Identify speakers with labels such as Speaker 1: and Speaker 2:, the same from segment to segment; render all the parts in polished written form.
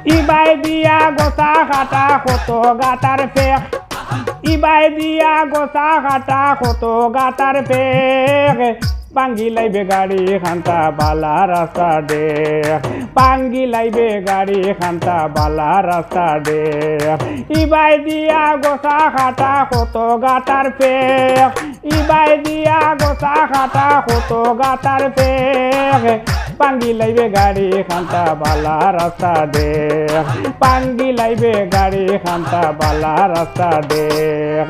Speaker 1: ইবাই দিয়া গোসা খাটা কত গাতার ফেক ইবাই দিয়া গোসা খাটা কত গাতার ফেক পাঙ্গি লাইবে গাড়ি খান্তা বালা রাস্তা দেখ পাঙ্গি লাইবে গাড়ি খান্তা বালা রাস্তা দেখ ইবাই দিয়া গোসা খাটা কত গাতার ফেক ইবাই দিয়া গোসা খাটা কত গাতার ফেক পাঙ্গি লাইবে গাড়ি খান্তা বালা রাস্তা দেখ পাঙ্গি লাইবে গাড়ি খান্তা বালা রাস্তা দেখ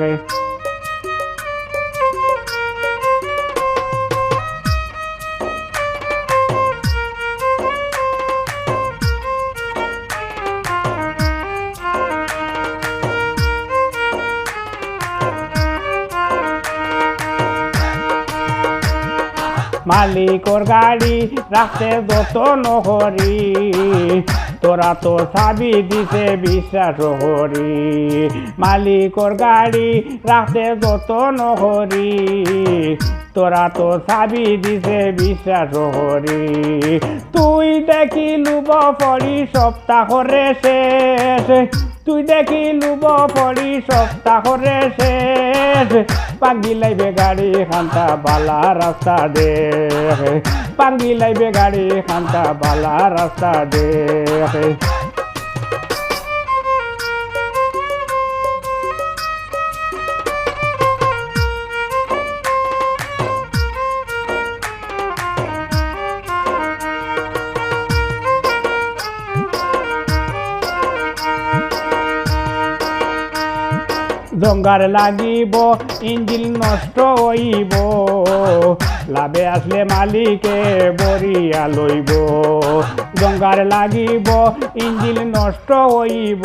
Speaker 1: মালিকর গাড়ি রাখতে যত নহরি তোরা তো চাবি দিতে বিশ্বাস হরি মালিকর গাড়ি রাখতে যত নহরি তোরা তো চাবি দিতে বিশ্বাস হরি তুই দেখি লুব পড়ি সপ্তাহরে শেষ তুই দেখি লুব পড়ি সপ্তাহরে শেষ পাঙ্গি লাইবে গাড়ি খান্তা বালা রাস্তা দেখ পাঙ্গি লাইবে গাড়ি খান্তা বালা রাস্তা দেখ জঙ্গার লাগিব ইঞ্জিন নষ্ট হইব লাভে আসলে মালিকে বরিয়া লইব জঙ্গার লাগিব ইঞ্জিন নষ্ট হইব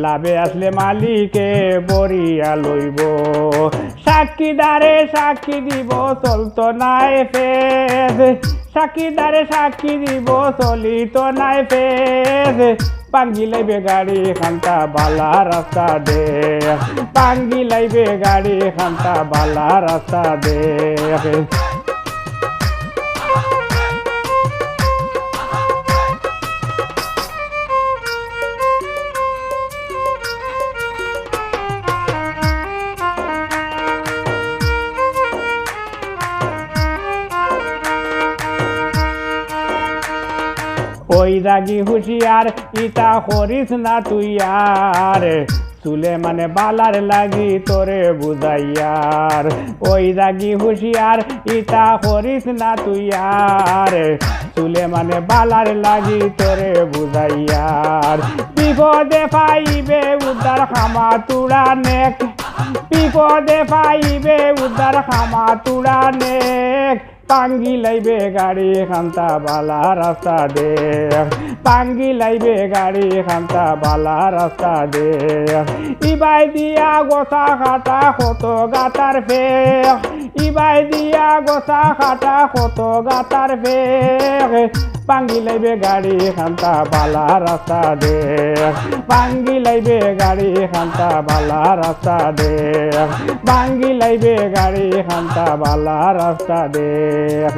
Speaker 1: লাভে আসলে মালিকে বরিয়া লইব সাক্ষীদারে সাক্ষী দিব চলতো নাই ফেজ সাক্ষীদারে সাক্ষী দিব চলিত নাই ফেজ পাঙ্গি লাইবে গাড়ি খান্তা বালা রাস্তা দেখ পাঙ্গি লাইবে গাড়ি খান্তা বালা রাস্তা দেখ ওই রাগি হুশিয়ার ইটা করিস না তুই আর চুলে মানে বালার লাগি তোরে বুঝাইয়ার ওই রাগি হুশিয়ার ইটা করিস না তুই আর চুলে মানে বালার লাগি তোরে বুঝাইয়ার বিপদে পাইবে উদ্ধার খামা তুড়া নেক বিপদে পাইবে উদ্ধার খামা তুড়া নেক পাঙ্গি লাইবে গাড়ি খান্তা বালা রাস্তা দেখ পাঙ্গি লাইবে গাড়ি খান্তা বালা রাস্তা দেখ ইবাই দিয়া গোসা খাটা কত গাতার ফেক ইবাই দিয়া গোসা খাটা কত গাতার ফেক পাঙ্গি লাইবে গাড়ি খান্তা বালা রাস্তা দেখ পাঙ্গি লাইবে গাড়ি খান্তা বালা রাস্তা দেখ পাঙ্গি লাইবে গাড়ি খান্তা বালা রাস্তা দেখ